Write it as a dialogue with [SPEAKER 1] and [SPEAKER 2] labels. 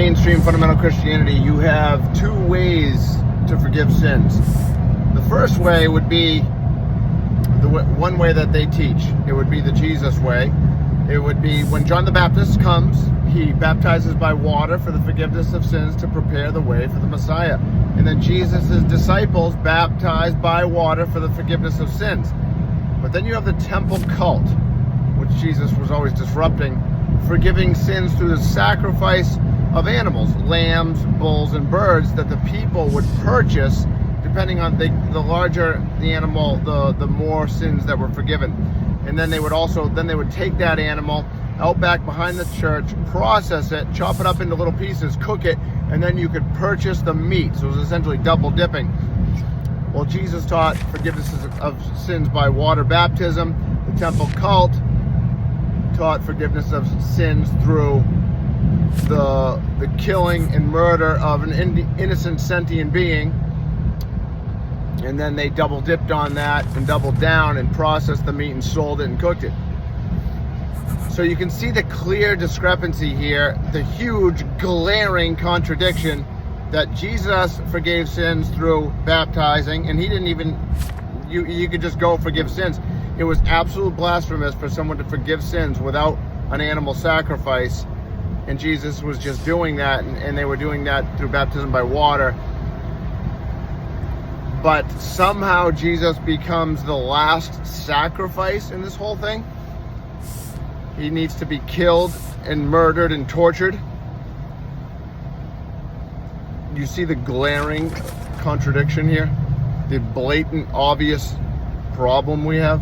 [SPEAKER 1] mainstream fundamental Christianity, you have two ways to forgive sins. The first way would be the one way that they teach. It would be the Jesus way. It would be when John the Baptist comes, he baptizes by water for the forgiveness of sins to prepare the way for the Messiah. And then Jesus' disciples baptized by water for the forgiveness of sins. But then you have the temple cult, which Jesus was always disrupting, forgiving sins through the sacrifice of animals, lambs, bulls, and birds that the people would purchase. Depending on the larger the animal, the more sins that were forgiven. And then they would take that animal out back behind the church, process it, chop it up into little pieces, cook it, and then you could purchase the meat. So it was essentially double dipping. Well, Jesus taught forgiveness of sins by water baptism. The temple cult taught forgiveness of sins through the killing and murder of an innocent sentient being. And then they double dipped on that and doubled down and processed the meat and sold it and cooked it. So you can see the clear discrepancy here, the huge glaring contradiction that Jesus forgave sins through baptizing, and he didn't even, you could just go forgive sins. It was absolute blasphemous for someone to forgive sins without an animal sacrifice, and Jesus was just doing that, and they were doing that through baptism by water. But somehow Jesus becomes the last sacrifice in this whole thing. He needs to be killed and murdered and tortured. You see the glaring contradiction here? The blatant, obvious problem we have?